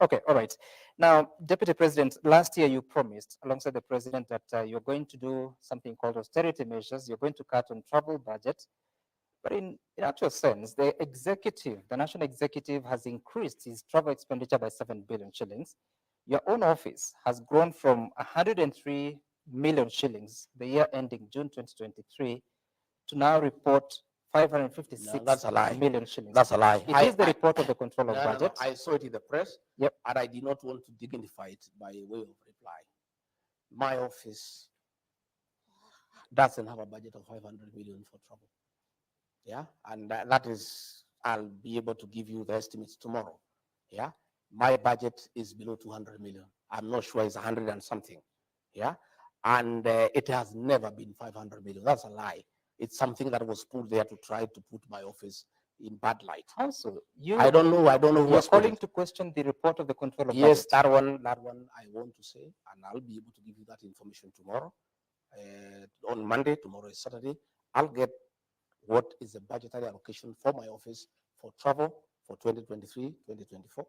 Okay, all right. Now, Deputy President, last year you promised, alongside the President, that you're going to do something called austerity measures. You're going to cut on travel budget. But in actual sense, the national executive has increased his travel expenditure by 7 billion shillings. Your own office has grown from 103 million shillings the year ending June 2023 to now report No, 556 that's a lie. million shillings. That's a lie. It is the report of the Control of No, no, no. Budget. I saw it in the press. Yep. And I did not want to dignify it by way of reply. My office doesn't have a budget of 500 million for travel. Yeah, and that is, I'll be able to give you the estimates tomorrow. Yeah, my budget is below 200 million. I'm not sure it's 100 and something. Yeah, and it has never been 500 million. That's a lie. It's something that was put there to try to put my office in bad light. How so? I don't know. I don't know who You're was put calling it. to question the report of the Control of Yes, Budget. that one I want to say, and I'll be able to give you that information tomorrow. On Monday, tomorrow is Saturday. I'll get what is the budgetary allocation for my office for travel for 2023, 2024,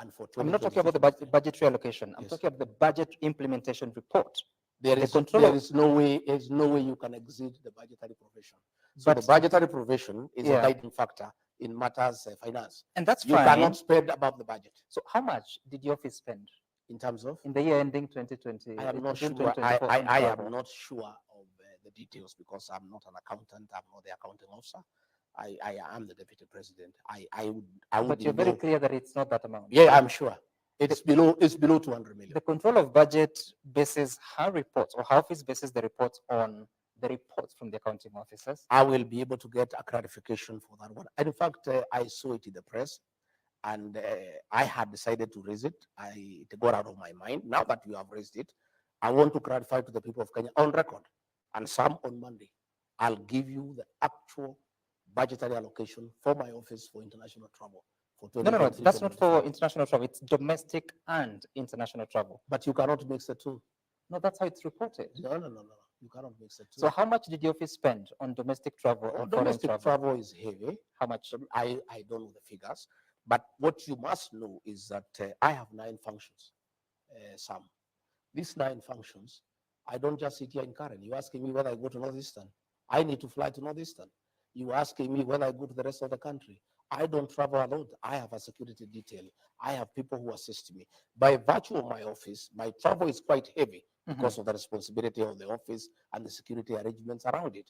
and for 2023. I'm not talking about the budgetary allocation. I'm talking about the budget implementation report. There is no way you can exceed the budgetary provision. So the budgetary provision is a guiding factor in matters finance. And that's you fine. cannot spend above the budget. So how much did your office spend in terms of in the year ending 2020? I am not sure. I am not sure of the details because I'm not an accountant. I'm not the accounting officer. I am the deputy president. I would. But you're very clear that it's not that amount. Yeah, I'm sure. It's below 200 million. The Control of Budget bases her reports, or her office bases the reports on the reports from the accounting officers. I will be able to get a clarification for that one. And in fact, I saw it in the press, and I had decided to raise it. It got out of my mind. Now that you have raised it, I want to clarify to the people of Kenya on record, and some on Monday. I'll give you the actual budgetary allocation for my office for international travel. No, that's not for international travel. It's domestic and international travel. But you cannot mix the two. No, that's how it's reported. No. You cannot mix the two. So how much did your office spend on domestic travel and domestic travel is heavy. How much? I don't know the figures. But what you must know is that I have 9 functions, Sam. These 9 functions, I don't just sit here in Karen. You're asking me whether I go to Northeastern. I need to fly to Northeastern. You're asking me whether I go to the rest of the country. I don't travel alone. I have a security detail. I have people who assist me. By virtue of my office, my travel is quite heavy because of the responsibility of the office and the security arrangements around it.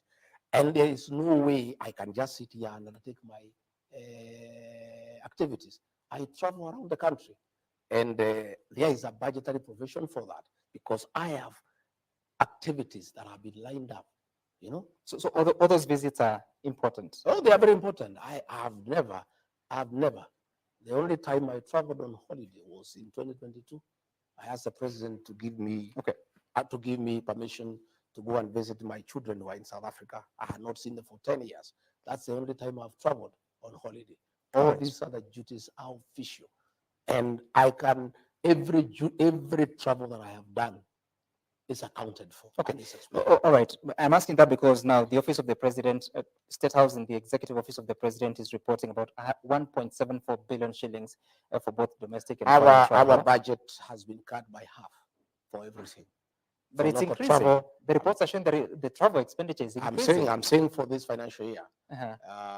And there is no way I can just sit here and undertake my activities. I travel around the country. And there is a budgetary provision for that because I have activities that have been lined up. So all those visits are important. Oh, they are very important. I have never. The only time I traveled on holiday was in 2022. I asked the president to give me permission to go and visit my children who are in South Africa. I had not seen them for 10 years. That's the only time I've traveled on holiday. All these other duties are official, and I can every travel that I have done is accounted for. Okay. All right. I'm asking that because now the Office of the President, State House and the Executive Office of the President is reporting about 1.74 billion shillings for both domestic and foreign travel. Our budget has been cut by half for everything. But it's increasing. Travel, the reports are showing that the travel expenditure is increasing. I'm saying for this financial year. The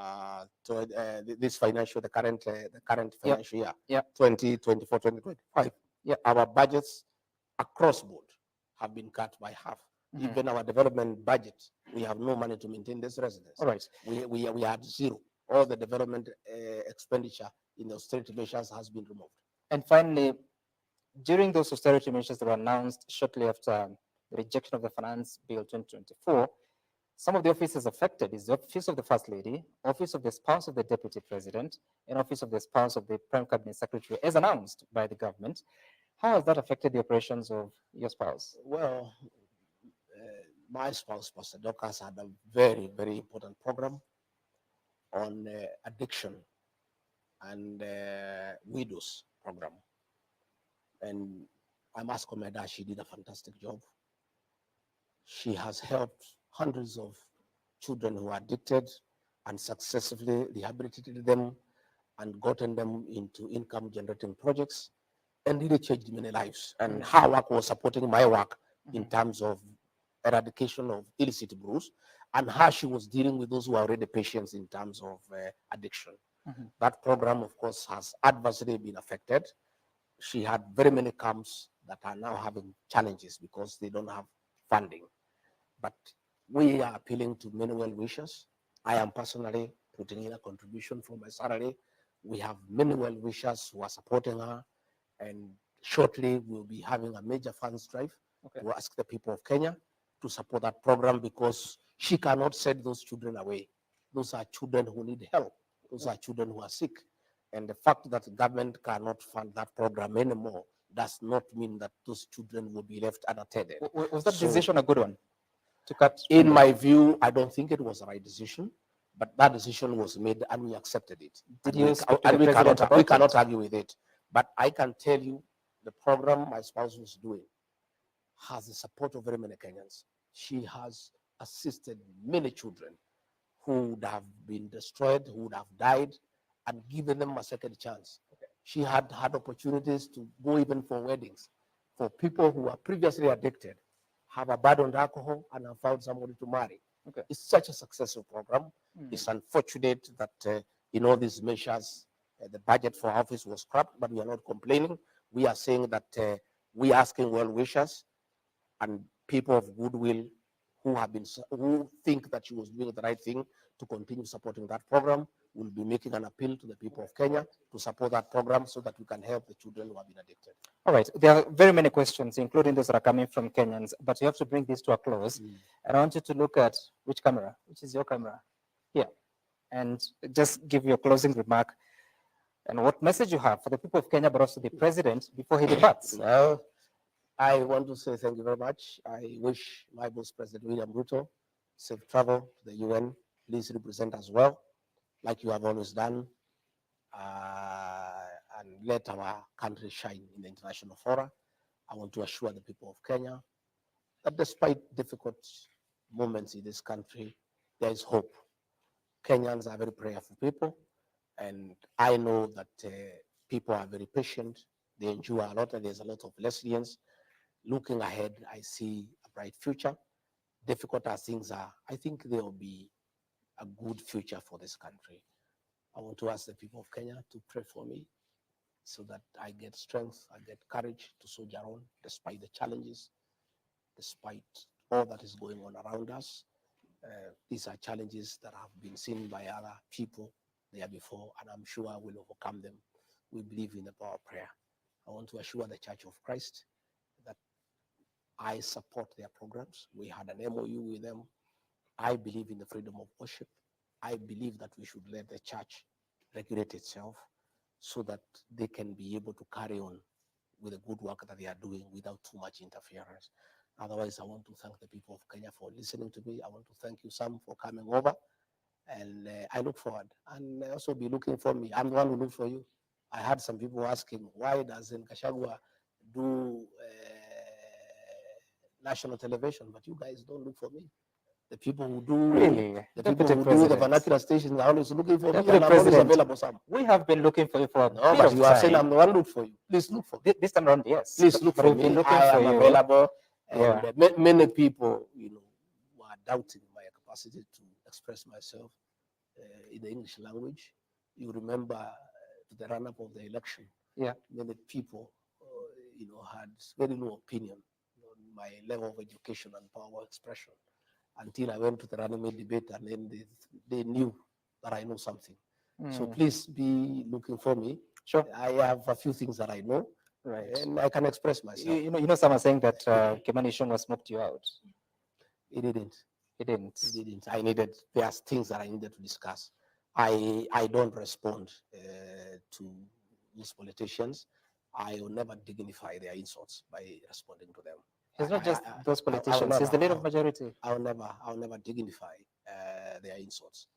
current financial year. 2024, 2025. Yeah. Our budgets across board have been cut by half. Even our development budget, we have no money to maintain this residence. All right. We had zero. All the development expenditure in the austerity measures has been removed. And finally, during those austerity measures that were announced shortly after the rejection of the Finance Bill 2024, some of the offices affected is the Office of the First Lady, Office of the Spouse of the Deputy President, and Office of the Spouse of the Prime Cabinet Secretary, as announced by the government. How has that affected the operations of your spouse? Well, my spouse, Pastor Dorcas, had a very, very important program on addiction and widows program. And I must commend her. She did a fantastic job. She has helped hundreds of children who are addicted and successfully rehabilitated them and gotten them into income-generating projects. and really changed many lives. And her work was supporting my work in terms of eradication of illicit brews, and how she was dealing with those who are already patients in terms of addiction. That program, of course, has adversely been affected. She had very many camps that are now having challenges because they don't have funding. But we are appealing to many well-wishers. I am personally putting in a contribution from my salary. We have many well-wishers who are supporting her, and shortly we'll be having a major funds drive to ask the people of Kenya to support that program, because she cannot send those children away. Those are children who need help. Those are children who are sick. And the fact that the government cannot fund that program anymore does not mean that those children will be left unattended. Was that decision a good one to cut? In my view, I don't think it was the right decision, but that decision was made and we accepted it. Did you speak to the president about we it? cannot argue with it. But I can tell you the program my spouse was doing has the support of very many Kenyans. She has assisted many children who would have been destroyed, who would have died, and given them a second chance. She had had opportunities to go even for weddings for people who were previously addicted, have abandoned alcohol, and have found somebody to marry. It's such a successful program. It's unfortunate that in all these measures, the budget for office was scrapped, but we are not complaining. We are saying that we are asking well wishers and people of goodwill who think that she was doing the right thing to continue supporting that program. We'll be making an appeal to the people of Kenya to support that program so that we can help the children who have been addicted. All right, there are very many questions, including those that are coming from Kenyans, but you have to bring this to a close. And I want you to look at which camera, which is your camera, here, and just give your closing remark and what message you have for the people of Kenya, but also the president before he departs. Well, I want to say thank you very much. I wish my boss, President William Ruto, safe travel to the UN. Please represent us well, like you have always done, and let our country shine in the international fora. I want to assure the people of Kenya that despite difficult moments in this country, there is hope. Kenyans are very prayerful people, and I know that people are very patient. They endure a lot, and there's a lot of resilience. Looking ahead, I see a bright future. Difficult as things are, I think there will be a good future for this country. I want to ask the people of Kenya to pray for me so that I get strength, I get courage to soldier on despite the challenges, despite all that is going on around us. These are challenges that have been seen by other people there before, and I'm sure we'll overcome them. We believe in the power of prayer. I want to assure the Church of Christ that I support their programs. We had an MOU with them. I believe in the freedom of worship. I believe that we should let the church regulate itself so that they can be able to carry on with the good work that they are doing without too much interference. Otherwise, I want to thank the people of Kenya for listening to me. I want to thank you, Sam, for coming over. And I look forward. And also be looking for me. I'm the one who look for you. I had some people asking, why doesn't Gachagua do national television? But you guys don't look for me. The people who do the people who do the vernacular stations are always looking for me, and I'm always available, Sam. We have been looking for you for no, but you are saying I'm the one look for you. Please look for me. This time around, yes. Please look for me. I am available. And many people, were doubting my capacity to express myself in the English language. You remember the run-up of the election. Yeah. Many people, had very low opinion on my level of education and power of expression, until I went to the running mate debate, and then they knew that I know something. So please be looking for me. Sure. I have a few things that I know, right, and I can express myself. Some are saying that Kimani Ichung'wah smoked you out. He didn't. He didn't. He didn't. There's things that I needed to discuss. I don't respond to these politicians. I will never dignify their insults by responding to them. It's not just those politicians. He's the leader of majority. I'll never dignify their insults.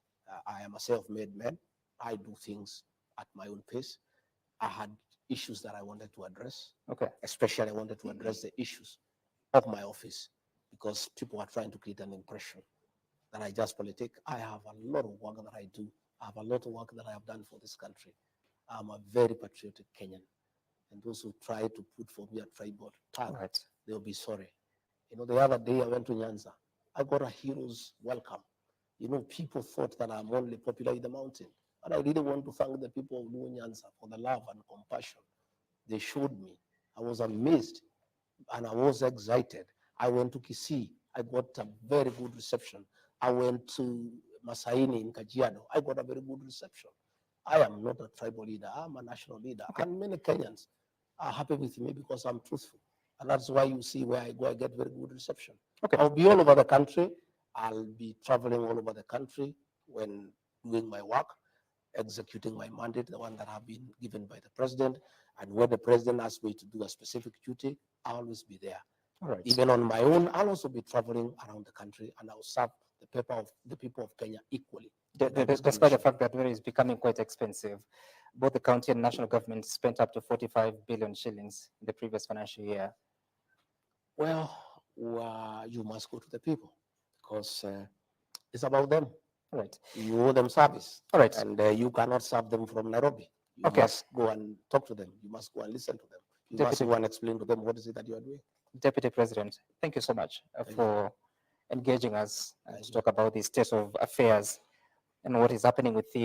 I am a self-made man. I do things at my own pace. I had issues that I wanted to address. Okay. Especially, I wanted to address the issues of my office, because people are trying to create an impression that I just politic. I have a lot of work that I do. I have a lot of work that I have done for this country. I'm a very patriotic Kenyan. And those who try to put for me a tribal tag, Right. they'll be sorry. The other day I went to Nyanza. I got a hero's welcome. People thought that I'm only popular in the mountain. And I really want to thank the people of Luo Nyanza for the love and compassion they showed me. I was amazed and I was excited. I went to Kisii. I got a very good reception. I went to Masaini in Kajiado. I got a very good reception. I am not a tribal leader. I'm a national leader. Okay. And many Kenyans are happy with me because I'm truthful. And that's why you see where I go, I get very good reception. Okay. I'll be all over the country. I'll be traveling all over the country when doing my work, executing my mandate, the one that I've been given by the president. And when the president asks me to do a specific duty, I'll always be there. All right. Even on my own, I'll also be traveling around the country and I'll serve the people of Kenya equally. Despite the fact that it is becoming quite expensive, both the county and national government spent up to 45 billion shillings in the previous financial year. Well, you must go to the people because it's about them. All right. You owe them service. All right. And you cannot serve them from Nairobi. You Okay. must go and talk to them. You must go and listen to them. You must Deputy- go and explain to them what is it that you are doing. Deputy President, thank you so much Thank for engaging us Thank to you. talk about the state of affairs and what is happening with the